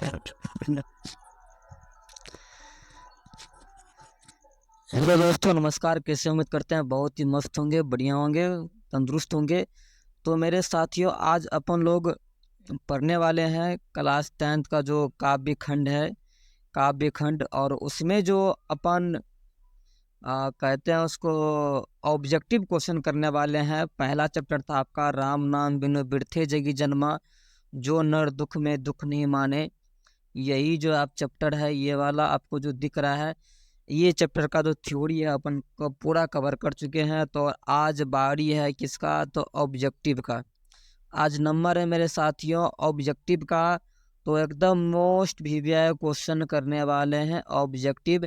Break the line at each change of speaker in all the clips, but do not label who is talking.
Hello दोस्तों, नमस्कार। कैसे उम्मीद करते हैं बहुत ही मस्त होंगे, बढ़िया होंगे, तंदुरुस्त होंगे। तो मेरे साथियों, आज अपन लोग पढ़ने वाले हैं क्लास 10th का जो काव्य खंड है, काव्य खंड। और उसमें जो अपन कहते हैं उसको ऑब्जेक्टिव क्वेश्चन करने वाले हैं। पहला चैप्टर था आपका राम नाम बिनु बिरथे जगी जन्मा, जो नर दुख में दुख नहीं माने। यही जो आप चैप्टर है, ये वाला आपको जो दिख रहा है, ये चैप्टर का जो थ्योरी है अपन को पूरा कवर कर चुके हैं। तो आज बारी है किसका? तो ऑब्जेक्टिव का। आज नंबर है मेरे साथियों ऑब्जेक्टिव का। तो एकदम मोस्ट वीवीआई क्वेश्चन करने वाले हैं ऑब्जेक्टिव।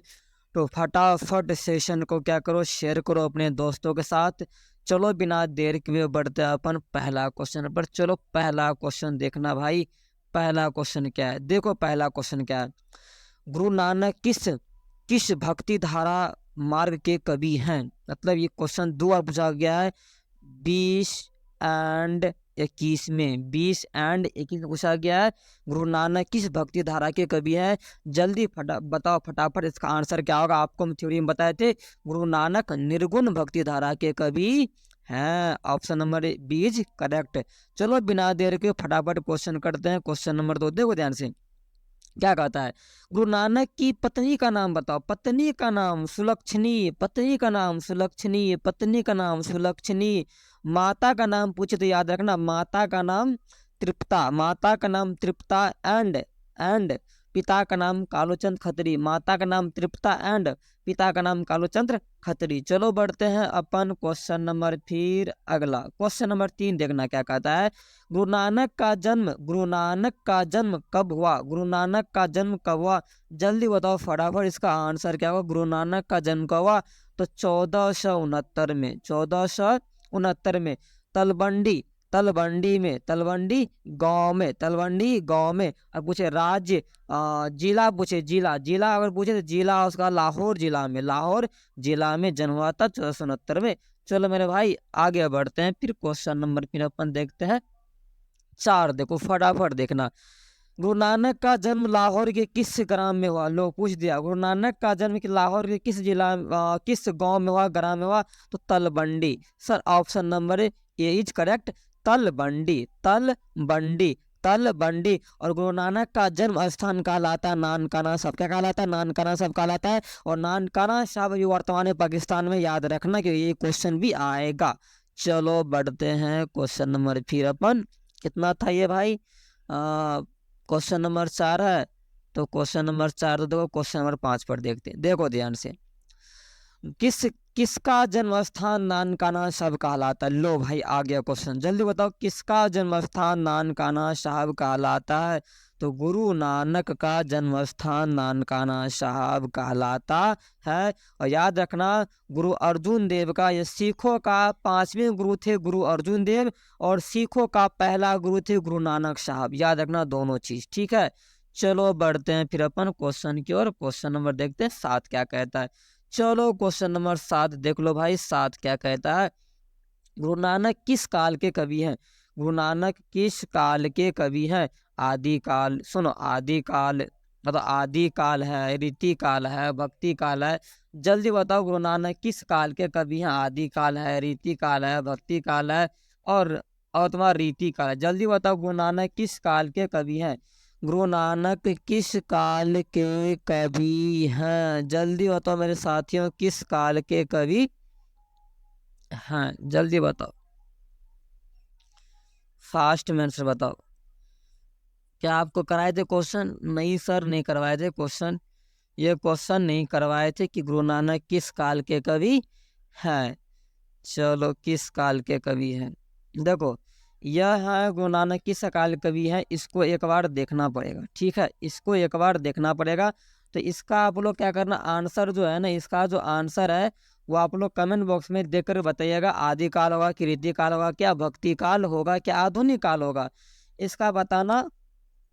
तो फटाफट सेशन को क्या करो, शेयर करो अपने दोस्तों के साथ। चलो बिना देर के बढ़ते हैं अपन पहला क्वेश्चन पर। चलो पहला क्वेश्चन देखना भाई। पहला क्वेश्चन क्या है? देखो पहला क्वेश्चन क्या है। गुरु नानक किस किस भक्ति धारा मार्ग के कवि हैं? मतलब ये क्वेश्चन दो बार पूछा गया है, 20 एंड 21 में। 20 एंड 21 में पूछा गया है गुरु नानक किस भक्ति धारा के कवि हैं। जल्दी बताओ फटाफट इसका आंसर क्या होगा। आपको हम थ्योरी में बताए थे गुरु नानक निर्गुण भक्ति धारा के कवि हैं। Option number 20 correct. चलो बिना देर के फटाफट क्वेश्चन करते हैं। क्वेश्चन नंबर 2 देखो ध्यान से, क्या कहता है। गुरु नानक की पत्नी का नाम बताओ। पत्नी का नाम सुलक्षणी, पत्नी का नाम सुलक्षणी, पत्नी का नाम सुलक्षणी। माता का नाम पूछे तो याद रखना, माता का नाम तृप्ता, माता का नाम तृप्ता एंड पिता का नाम कालोचंद खत्री। माता का नाम तृप्ता एंड पिता का नाम कालोचंद्र खत्री। चलो बढ़ते हैं अपन क्वेश्चन नंबर फिर अगला। क्वेश्चन नंबर 3 देखना क्या कहता है। गुरु नानक का जन्म कब हुआ? गुरु नानक का जन्म कब हुआ? जल्दी बताओ फटाफट इसका आंसर क्या होगा। गुरु नानक का जन्म कब हुआ? तो 1469 में, 1469 में तलवंडी तलवंडी गांव में। अब पूछे राज्य, जिला पूछे, जिला अगर पूछे तो जिला उसका लाहौर जिला में जन्म हुआ था 1469 में। चलो मेरे भाई आगे बढ़ते हैं फिर क्वेश्चन नंबर फिर अपन देखते हैं 4। देखो फटाफट देखना। गुरु नानक का जन्म लाहौर के किस ग्राम में हुआ? लो पूछ दिया। गुरु नानक का जन्म लाहौर के किस किस गांव में हुआ, ग्राम में हुआ? तो Talwandi. Sir option number A is correct, Talwandi. और गुरु नानक का जन्म स्थान कहलाता है नानकाना साहब। क्या कहलाता है? नानकाना साहब कहलाता है। और नानकाना साहब ये वर्तमान में पाकिस्तान में, याद रखना कि ये क्वेश्चन भी आएगा। चलो बढ़ते हैं क्वेश्चन नंबर फिर अपन, कितना था ये भाई? क्वेश्चन नंबर 4 है। तो क्वेश्चन नंबर 4 तो देखो, क्वेश्चन नंबर 5 पर देखते हैं। देखो ध्यान से, किसका जन्म स्थान नानकाना साहब कहलाता है? लो भाई आ गया क्वेश्चन, जल्दी बताओ किसका जन्म स्थान नानकाना साहब कहलाता है? तो गुरु नानक का जन्म स्थान नानकाना साहब कहलाता है। और याद रखना गुरु अर्जुन देव का, ये सिखों का 5वें गुरु थे गुरु अर्जुन देव, और सिखों का पहला गुरु थे गुरु नानक साहब। याद रखना दोनों चीज, ठीक है। चलो बढ़ते हैं फिर अपन क्वेश्चन की ओर। क्वेश्चन नंबर देखते हैं 7 क्या कहता है। चलो क्वेश्चन नंबर 7 देख लो भाई। 7 क्या कहता है। गुरु नानक किस काल के कवि हैं? गुरु नानक किस काल के कवि हैं? आदि काल, सुनो आदि काल मतलब आदि काल है, रीति काल है, भक्ति काल है। जल्दी बताओ गुरु नानक किस काल के कवि हैं? आदि काल है, रीति काल है, भक्ति काल है, और तुम्हारा रीति काल है। जल्दी बताओ गुरु नानक किस काल के कवि हैं? गुरु नानक किस काल के कवि हैं? जल्दी बताओ मेरे साथियों, किस काल के कवि हैं? जल्दी बताओ, फास्ट में आंसर बताओ। क्या आपको कराए थे क्वेश्चन? नहीं सर, नहीं करवाए थे क्वेश्चन। ये क्वेश्चन नहीं करवाए थे कि गुरु नानक किस काल के कवि हैं। चलो किस काल के कवि हैं, देखो यह है गुरु नानक किस काल कवि है। इसको एक बार देखना पड़ेगा, ठीक है, इसको एक बार देखना पड़ेगा। तो इसका आप लोग क्या करना, आंसर जो है ना, इसका जो आंसर है वो आप लोग कमेंट बॉक्स में देकर बताइएगा। आदि काल होगा कि रीति काल होगा, क्या भक्ति काल होगा, क्या आधुनिक काल होगा, इसका बताना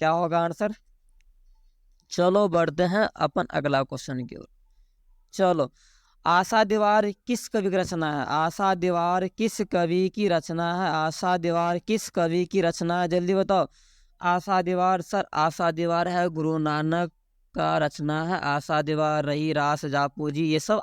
क्या होगा आंसर। चलो बढ़ते हैं अपन अगला क्वेश्चन की ओर। चलो, आशा दीवार किस कवि की रचना है? आशा दीवार किस कवि की रचना है? आशा दीवार किस कवि की रचना है? जल्दी बताओ। आशा दीवार सर, आशा दीवार है गुरु नानक का रचना है। आशा दीवार, रही रास जापू जी, ये सब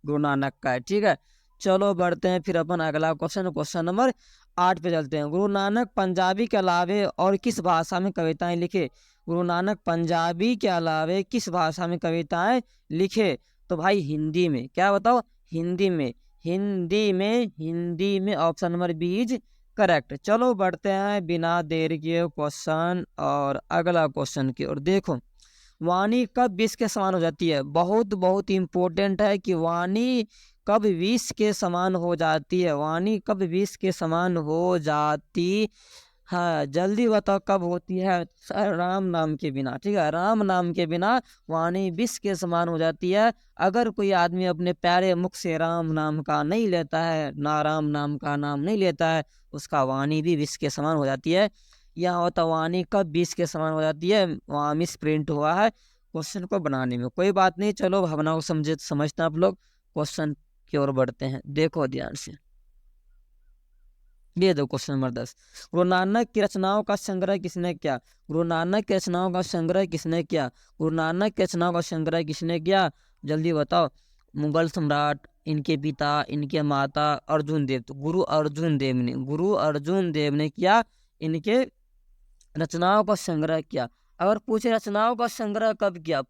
गुरु नानक का है। ठीक है, चलो बढ़ते हैं फिर अपन अगला क्वेश्चन नंबर 8 पे चलते हैं। गुरु नानक पंजाबी के अलावे और किस भाषा में कविताएं लिखे? गुरु नानक पंजाबी के अलावे किस भाषा में कविताएं लिखे? तो भाई हिंदी में। क्या बताओ? हिंदी में। हिंदी में option number B is correct. चलो बढ़ते हैं बिना देर के क्वेश्चन और अगला क्वेश्चन की ओर। देखो, वाणी कब विष के समान हो जाती है? बहुत बहुत इंपॉर्टेंट है कि वाणी कब विष के समान हो जाती है। वाणी कब विष के समान हो जाती है? जल्दी बताओ कब होती है? सर, राम नाम के बिना। ठीक है, राम नाम के बिना वाणी विष के समान हो जाती है। अगर कोई आदमी अपने प्यारे मुख से राम नाम का नहीं लेता है, ना राम नाम का नाम नहीं लेता है, उसका वाणी भी विष के समान हो जाती है। यहाँ होता वाणी कब विष के समान हो जाती है, वहाँ मिस प्रिंट हुआ है क्वेश्चन को बनाने में। कोई बात नहीं, चलो भावना को समझते हैं आप लोग। क्वेश्चन की ओर बढ़ते हैं, देखो ध्यान से। ये दो क्वेश्चन नंबर 10। गुरु नानक की रचनाओं का संग्रह किसने किया? गुरु नानक की रचनाओं का संग्रह किसने किया? गुरु नानक की रचनाओं का संग्रह किसने किया? जल्दी बताओ। मुगल सम्राट, इनके पिता, इनके माता, अर्जुन देव। तो गुरु अर्जुन देव ने किया, इनके रचनाओं का संग्रह किया। अगर पूछे रचनाओं का संग्रह कब किया, तो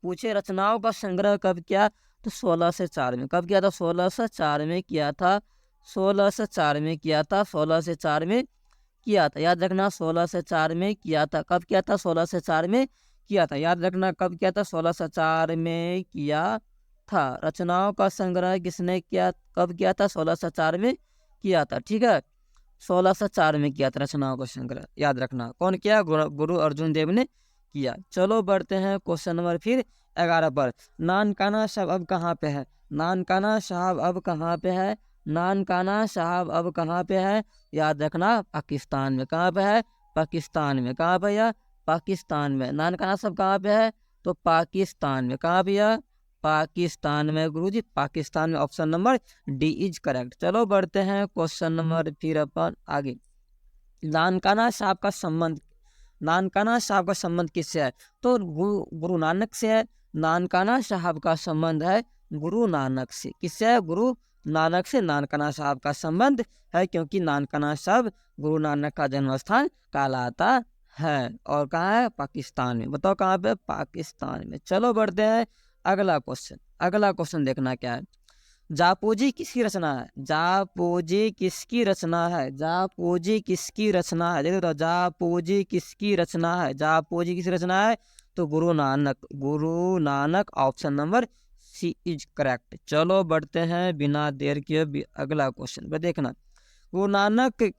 1604 में। कब किया था? 1604 में किया था। 1604 में किया था। 1604 में किया था, याद रखना। 1604 में किया था। कब किया था? 1604 में किया था, याद रखना। कब किया था? 1604 में किया था। रचनाओं का संग्रह किसने किया? कब किया था? 1604 में किया था। ठीक है, 1604 में किया था रचनाओं का संग्रह, याद रखना। कौन किया? गुरु अर्जुन देव ने किया। चलो बढ़ते हैं क्वेश्चन नंबर फिर 11 पर। नानकाना साहब अब कहाँ पे है? नानकाना साहब अब कहाँ पे है? नानकाना साहब अब कहाँ पे है? याद रखना, पाकिस्तान में। कहाँ पे है? पाकिस्तान में। कहाँ पे या? पाकिस्तान में। नानकाना साहब कहाँ पे है? तो पाकिस्तान में। कहाँ पे या? पाकिस्तान में गुरुजी, पाकिस्तान में। Option number D is correct. चलो बढ़ते हैं क्वेश्चन नंबर फिर अपन आगे। नानकाना साहब का संबंध किससे है? तो गुरु नानक से है। नानकाना साहब का संबंध है गुरु नानक से। किससे है? गुरु नानक से नानकाना साहब का संबंध है, क्योंकि नानकाना साहब गुरु नानक का जन्म स्थान कहलाता है। और कहाँ है? पाकिस्तान में। बताओ कहाँ पे? पाकिस्तान में। चलो बढ़ते हैं अगला क्वेश्चन देखना क्या है। जापोजी किसकी रचना है? जापोजी किसकी रचना है? जापोजी किसकी रचना है? देखो तो, जापोजी किसकी रचना है? जापोजी किसकी रचना है? तो Guru Nanak. Option number C is correct. चलो बढ़ते हैं बिना देर के अगला क्वेश्चन पर। देखना, गुरु नानक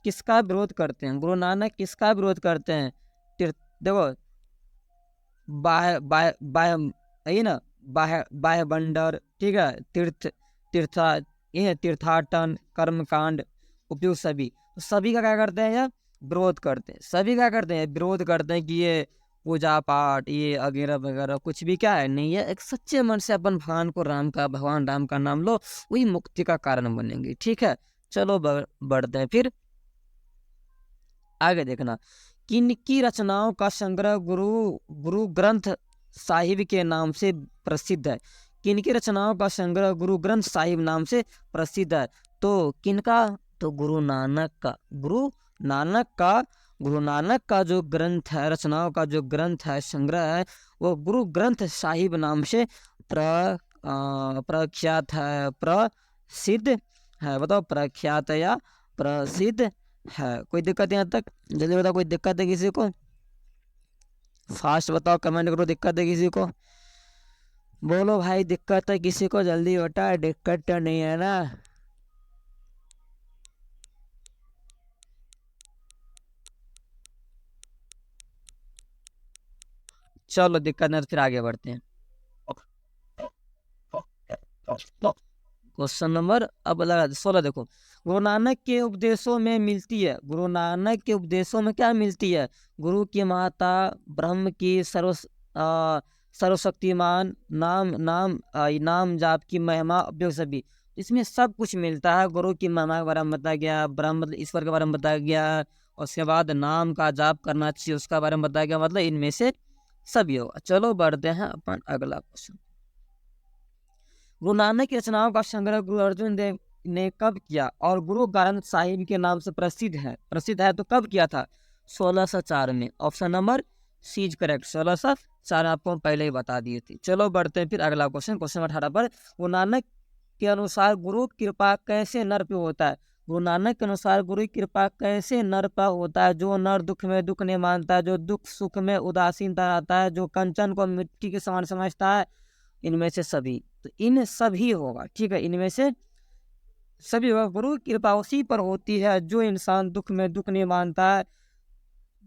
किसका विरोध करते हैं? गुरु नानक किसका विरोध करते हैं? देखो, बाह्य बाह्य बाह्य है ना, बाह्य बंडर। ठीक है, तीर्थाटन, कर्मकांड, उपयोग सभी का क्या करते हैं? या विरोध करते हैं। सभी क्या करते हैं? विरोध करते हैं कि ये पूजा पाठ, ये वगैरह वगैरह कुछ भी क्या है नहीं है। एक सच्चे मन से अपन भगवान राम का नाम लो, वही मुक्ति का कारण बनेंगे। ठीक है, चलो बढ़ते हैं फिर आगे। देखना, किनकी रचनाओं का संग्रह गुरु ग्रंथ साहिब के नाम से प्रसिद्ध है? किनकी रचनाओं का संग्रह गुरु ग्रंथ साहिब नाम से प्रसिद्ध है? तो किनका? तो गुरु नानक का जो ग्रंथ है, रचनाओं का जो ग्रंथ है, संग्रह है, वो गुरु ग्रंथ साहिब नाम से प्रख्यात है, प्रसिद्ध है। बताओ, प्रख्यात या प्रसिद्ध है? कोई दिक्कत यहाँ तक? जल्दी बताओ, कोई दिक्कत है किसी को? फास्ट बताओ, कमेंट करो। दिक्कत है किसी को? बोलो भाई, दिक्कत है किसी को? जल्दी बता, दिक्कत तो नहीं है ना? चलो दिक्कत नहीं तो फिर आगे बढ़ते हैं। क्वेश्चन नंबर अब लगा 16। देखो, गुरु नानक के उपदेशों में मिलती है। गुरु नानक के उपदेशों में क्या मिलती है? गुरु की माता, ब्रह्म की सर्वशक्तिमान, नाम जाप की महिमा, उपयोग सभी। इसमें सब कुछ मिलता है। गुरु की महिमा के बारे में बताया गया, ब्रह्म मतलब ईश्वर के बारे में बताया गया, उसके बाद नाम का जाप करना चाहिए, उसका बारे में बताया गया, मतलब इनमें से सभी होगा। चलो बढ़ते हैं अपन अगला क्वेश्चन। गुरु नानक की रचनाओं का संग्रह गुरु अर्जुन देव ने कब किया और गुरु ग्रंथ साहिब के नाम से प्रसिद्ध है तो कब किया था? 1604 में। Option number C is correct, 1604 आपको पहले ही बता दिए थे। चलो बढ़ते हैं फिर अगला क्वेश्चन, क्वेश्चन 18 पर। गुरु नानक के अनुसार गुरु कृपा कैसे नर पे होता है? गुरु नानक के अनुसार गुरु की कृपा कैसे नर पर होता है? जो नर दुख में दुख नहीं मानता है, जो दुख सुख में उदासीनता रहता है, जो कंचन को मिट्टी के समान समझता है, इनमें से सभी। तो इन सभी होगा, ठीक है, इनमें से सभी होगा। गुरु की कृपा उसी पर होती है जो इंसान दुख में दुख नहीं मानता है,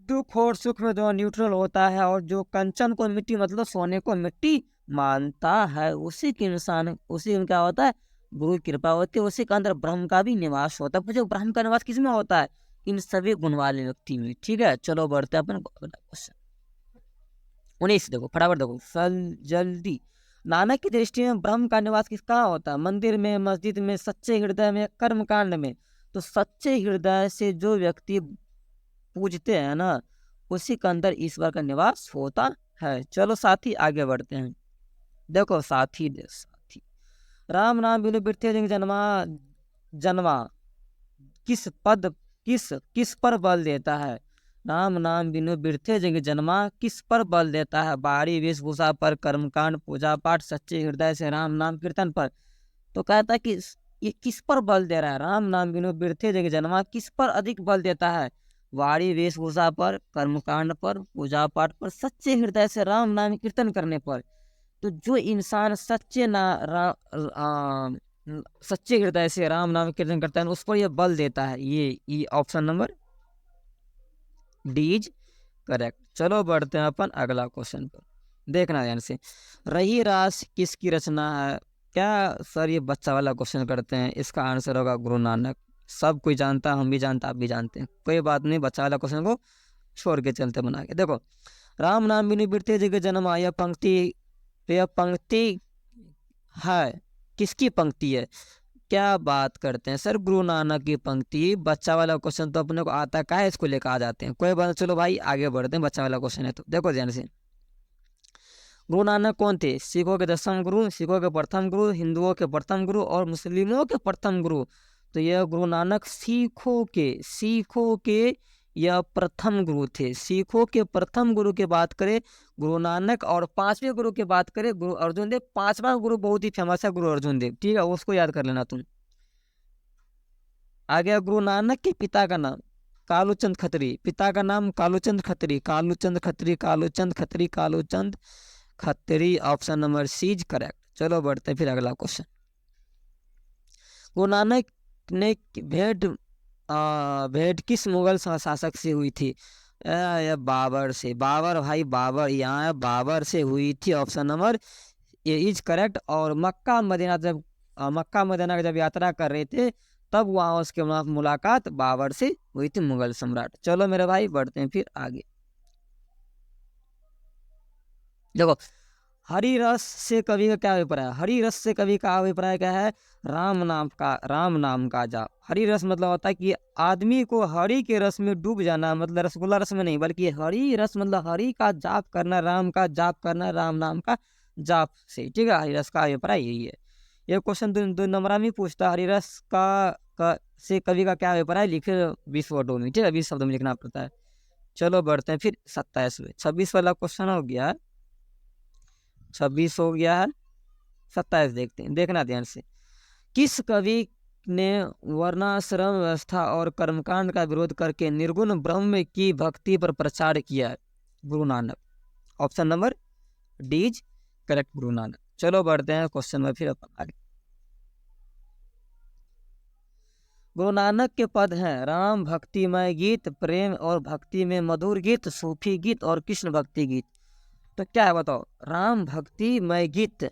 दुख और सुख में दोनों न्यूट्रल होता है, और जो कंचन को मिट्टी मतलब सोने को मिट्टी मानता है, उसी के इंसान, उसी में क्या होता है? गुरु की कृपा होती है, उसी के अंदर ब्रह्म का भी निवास होता है। पूछो ब्रह्म का निवास किसमें होता है? इन सभी गुण वाले व्यक्ति में, ठीक है। चलो बढ़ते हैं अपन क्वेश्चन 19। देखो फटाफट देखो जल्दी। नानक की दृष्टि में ब्रह्म का निवास किस कहाँ होता है? मंदिर में, मस्जिद में, सच्चे हृदय में, कर्म कांड में। तो सच्चे हृदय से जो व्यक्ति पूजते हैं ना, उसी के अंदर ईश्वर का निवास होता है। चलो साथी आगे बढ़ते हैं। देखो साथी राम नाम बिनु बिरथे जन्मा किस पद किस पर बल देता है? राम नाम बिनु बिरथे जग जन्मा किस पर बल देता है? बाहरी वेशभूषा पर, कर्मकांड, पूजा पाठ, सच्चे हृदय से राम नाम कीर्तन पर। तो कहता है कि ये किस पर बल दे रहा है? राम नाम बिनु बिरथे जग जन्मा किस पर अधिक बल देता है? वाणी वेशभूषा पर, कर्मकांड पर, पूजा पाठ पर, सच्चे हृदय से राम नाम कीर्तन करने पर। तो जो इंसान सच्चे हृदय से राम नाम कीर्तन करता है उस पर यह बल देता है। ये option number D is correct. चलो बढ़ते हैं अपन अगला क्वेश्चन पर, देखना ध्यान से। रही रास किसकी रचना है? क्या सर ये बच्चा वाला क्वेश्चन करते हैं? इसका आंसर होगा गुरु नानक। सब कोई जानता, हम भी जानता, आप भी जानते हैं, कोई बात नहीं, बच्चा वाला क्वेश्चन को छोड़ के चलते बना के। देखो राम नाम बिनु बिरथे जग जन्मा, यह पंक्ति है किसकी पंक्ति है? क्या बात करते हैं सर, गुरु नानक की पंक्ति। बच्चा वाला क्वेश्चन तो अपने को आता है, इसको लेकर आ जाते हैं, कोई बात। चलो भाई आगे बढ़ते हैं, बच्चा वाला क्वेश्चन है तो देखो ध्यान से। गुरु नानक कौन थे? सिखों के 10वें गुरु, सिखों के प्रथम गुरु, हिंदुओं के प्रथम गुरु और मुस्लिमों के प्रथम गुरु। तो यह गुरु नानक सिखों के यह प्रथम गुरु थे। सिखों के प्रथम गुरु की बात करें गुरु नानक, और 5वें गुरु की बात करें गुरु अर्जुन देव। 5वां गुरु बहुत ही फेमस है, गुरु अर्जुन देव, ठीक है, उसको याद कर लेना तुम। आ गया गुरु नानक के पिता का नाम कालूचंद खत्री, पिता का नाम Kaluchand Khatri, option number C is correct. चलो बढ़ते हैं फिर अगला क्वेश्चन। गुरु नानक ने भेंट किस मुगल शासक से हुई थी? बाबर से। बाबर यहाँ बाबर से हुई थी, option number A is correct. और मक्का मदीना जब यात्रा कर रहे थे तब वहाँ उसके मुलाकात बाबर से हुई थी, मुगल सम्राट। चलो मेरे भाई बढ़ते हैं फिर आगे। देखो हरि रस से कवि का क्या अभिप्राय? हरि रस से कवि का अभिप्राय क्या है? राम नाम का जाप। हरि रस मतलब होता है कि आदमी को हरि के रस में डूब जाना, मतलब रसगुल्ला रस में नहीं, बल्कि हरि रस मतलब हरि का जाप करना, राम का जाप करना, राम नाम का जाप से, ठीक है। हरि रस का अभिप्राय यही है। ये क्वेश्चन 2 नंबर में पूछता है, हरि रस से कवि का क्या अभिप्राय? लिखे 20 वर्डों में, ठीक है, 20 शब्दों में लिखना पड़ता है। चलो बढ़ते हैं फिर 27वें। 26 वाला क्वेश्चन हो गया, 26 हो गया है, 27 देखते हैं, देखना ध्यान से। किस कवि ने वर्णाश्रम व्यवस्था और कर्मकांड का विरोध करके निर्गुण ब्रह्म की भक्ति पर प्रचार किया है? गुरु Nanak. Option number D is correct, Guru Nanak. चलो बढ़ते हैं क्वेश्चन में फिर अपन आगे। गुरु नानक के पद हैं राम भक्तिमय गीत, प्रेम और भक्ति में मधुर गीत, सूफी गीत और कृष्ण भक्ति गीत। तो क्या है बताओ? राम भक्तिमय गीत,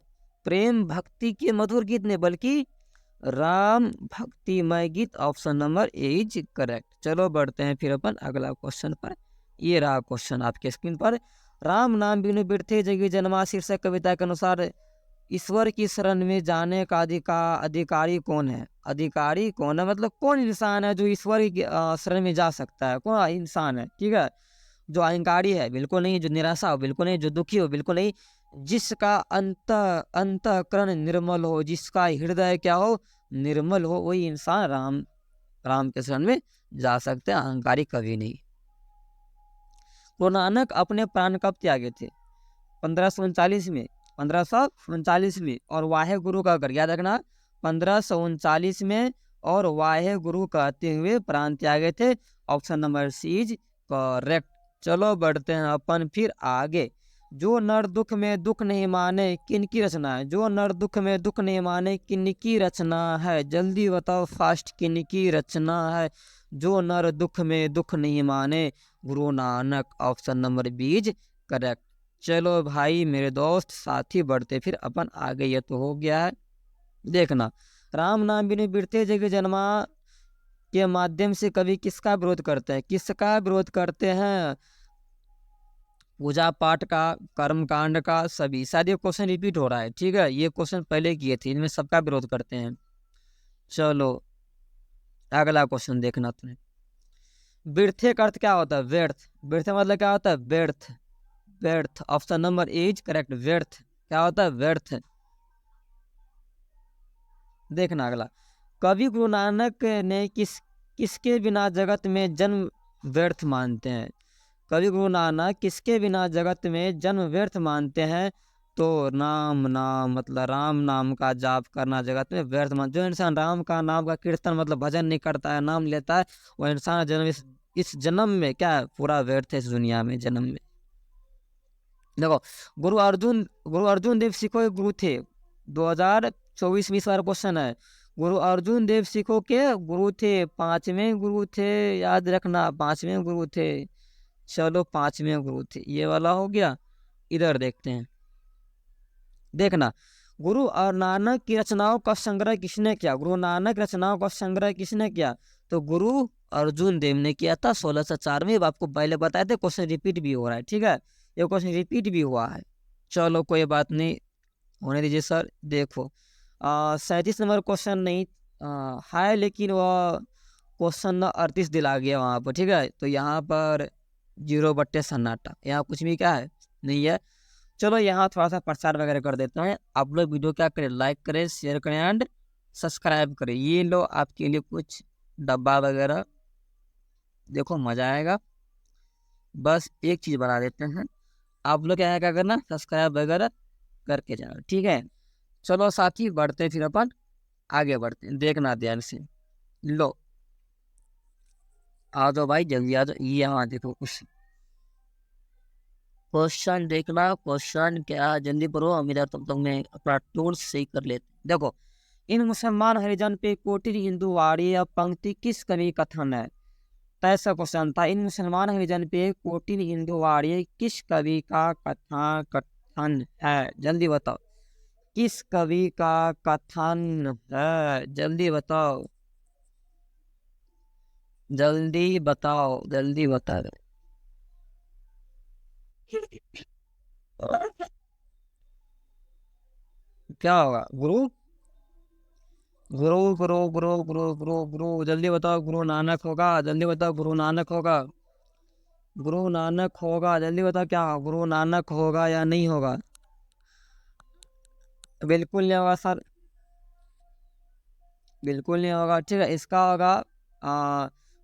प्रेम भक्ति के मधुर गीत नहीं, बल्कि राम भक्तिमय गीत, option number A is correct. चलो बढ़ते हैं फिर अपन अगला क्वेश्चन पर। ये रहा क्वेश्चन आपके स्क्रीन पर। राम नाम बिनु बिरथे जगी जन्मा शीर्षक कविता के अनुसार ईश्वर की शरण में जाने का अधिकारी कौन है? अधिकारी कौन है मतलब कौन इंसान है जो ईश्वर की शरण में जा सकता है? कौन इंसान है? ठीक है, जो अहंकारी है बिल्कुल नहीं, जो निराशा हो बिल्कुल नहीं, जो दुखी हो बिल्कुल नहीं, जिसका अंतःकरण निर्मल हो, जिसका हृदय क्या हो, निर्मल हो, वही इंसान राम के शरण में जा सकते हैं, अहंकारी कभी नहीं। गुरु नानक अपने प्राण कब त्यागे थे? 1539 में, 1539 में। और वाहे गुरु का कर याद रखना, 1539 में और वाहे गुरु कहते हुए प्राण त्यागे थे। Option number C is correct. चलो बढ़ते हैं अपन फिर आगे। जो नर दुख में दुख नहीं माने किनकी रचना है? जो नर दुख में दुख नहीं माने किनकी रचना है? जल्दी बताओ फास्ट, किनकी रचना है? जो नर दुख में दुख नहीं माने, Guru Nanak. Option number B is correct. चलो भाई मेरे दोस्त साथी बढ़ते फिर अपन आगे। ये तो हो गया है। देखना, राम नाम बिनु बिरते जग जन्मा के माध्यम से कवि किसका विरोध करते हैं? किसका विरोध करते हैं? पूजा पाठ का, कर्म कांड का, सभी। शायद ये क्वेश्चन रिपीट हो रहा है, ठीक है, ये क्वेश्चन पहले किए थे, इनमें सबका विरोध करते हैं। चलो अगला क्वेश्चन देखना तुम्हें। व्यर्थे का अर्थ क्या होता है? व्यर्थ। व्यर्थ मतलब क्या होता है? व्यर्थ। व्यर्थ। Option number A is correct. व्यर्थ क्या होता है? व्यर्थ। देखना अगला, कवि गुरु नानक ने किसके बिना जगत में जन्म व्यर्थ मानते हैं? कवि गुरु नानक किसके बिना जगत में जन्म व्यर्थ मानते हैं? तो राम नाम, मतलब राम नाम का जाप करना जगत में व्यर्थ मान। जो इंसान राम का नाम का कीर्तन मतलब भजन नहीं करता है, नाम लेता है, वह इंसान जन्म इस जन्म में क्या है? पूरा व्यर्थ है इस दुनिया में, जन्म में। देखो, गुरु अर्जुन देव सिखों के गुरु थे। 2024 में इस बार क्वेश्चन है। गुरु अर्जुन देव सिखों के गुरु थे, पांचवें गुरु थे, याद रखना पांचवें गुरु थे। चलो पांचवें गुरु थे, ये वाला हो गया। इधर देखते हैं। देखना, गुरु और नानक की रचनाओं का संग्रह किसने किया? गुरु नानक रचनाओं का संग्रह किसने किया? तो गुरु अर्जुन देव ने किया था 1604 में। आपको पहले बताए थे, क्वेश्चन रिपीट भी हो रहा है, ठीक है, ये क्वेश्चन रिपीट भी हुआ है। चलो कोई बात नहीं, होने दीजिए सर। देखो 37 नंबर क्वेश्चन नहीं है, लेकिन वह क्वेश्चन 38 दिला गया वहाँ पर, ठीक है। तो यहाँ पर 0 सन्नाटा, यहाँ कुछ भी क्या है नहीं है। चलो यहाँ थोड़ा सा प्रचार वगैरह कर देते हैं। आप लोग वीडियो क्या करें, लाइक करें, शेयर करें एंड सब्सक्राइब करें। ये लो आपके लिए कुछ डब्बा वगैरह, देखो मजा आएगा। बस एक चीज़ बना देते हैं, आप लोग क्या करना, सब्सक्राइब वगैरह करके जाना, ठीक है। चलो साथी बढ़ते फिर अपन आगे बढ़ते, देखना ध्यान से। लो आ जाओ भाई जल्दी आ जाओ। ये यहाँ देखो कुछ क्वेश्चन देखना। क्वेश्चन क्या, जल्दी पढ़ो, हम इधर तब तक मैं अपना टूर सही कर लेते। देखो, इन मुसलमान हरिजन पे कोटिर हिंदू वाड़ी या पंक्ति किस कवि कथन है? तो ऐसा क्वेश्चन था, इन मुसलमान हरिजन पे कोटिर हिंदू वाड़ी किस कवि का कथन है? जल्दी बताओ, किस कवि का कथन है? जल्दी बताओ, जल्दी बताओ, जल्दी बता दो। क्या होगा? गुरु गुरु गुरु गुरु गुरु गुरु गुरु जल्दी बताओ। गुरु नानक होगा, जल्दी बताओ। गुरु नानक होगा, गुरु नानक होगा, जल्दी बताओ। क्या गुरु नानक होगा या नहीं होगा? बिल्कुल नहीं होगा सर, बिल्कुल नहीं होगा, ठीक है। इसका होगा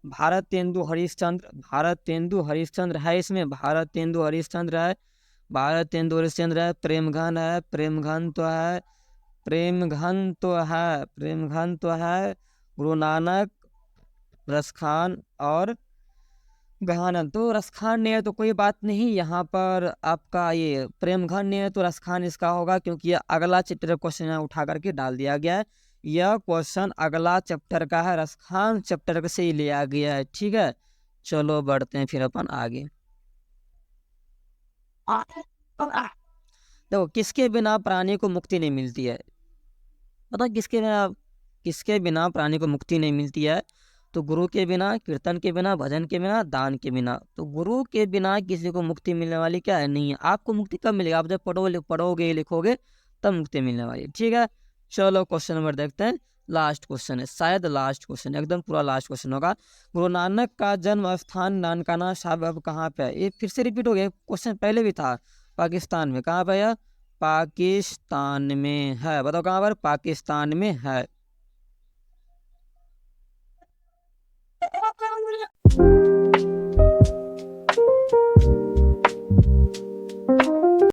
भारत तेंदु हरिश्चंद्र। भारत तेंदु हरिश्चंद्र है इसमें, भारत तेंदु हरिश्चंद्र है, भारत तेंदु हरिश्चंद्र है। प्रेमघन है, प्रेमघन तो है, प्रेमघन तो है, प्रेमघन तो है। गुरु नानक, रसखान और गहानंद। तो रसखान ने है तो कोई बात नहीं, यहाँ पर आपका ये प्रेमघन ने है तो रसखान इसका होगा, क्योंकि ये अगला चैप्टर क्वेश्चन यहाँ उठा करके डाल दिया गया है। यह क्वेश्चन अगला चैप्टर का है, रसखान चैप्टर से ही लिया गया है, ठीक है। चलो बढ़ते हैं फिर अपन आगे। देखो, किसके बिना प्राणी को मुक्ति नहीं मिलती है? पता किसके बिना प्राणी को मुक्ति नहीं मिलती है? तो गुरु के बिना, कीर्तन के बिना, भजन के बिना, दान के बिना। तो गुरु के बिना किसी को मुक्ति मिलने वाली क्या है? नहीं है। आपको मुक्ति कब मिलेगा? आप जब पढ़ोगे लिखोगे तब मुक्ति मिलने वाली है। ठीक है, चलो क्वेश्चन नंबर देखते हैं। लास्ट क्वेश्चन है, शायद लास्ट क्वेश्चन, एकदम पूरा लास्ट क्वेश्चन होगा। गुरु नानक का जन्म स्थान नानकाना साहिब अब कहाँ पे है? ये फिर से रिपीट हो गया, क्वेश्चन पहले भी था। पाकिस्तान में। कहाँ पे है? पाकिस्तान में है। बताओ कहाँ पर? पाकिस्तान में है।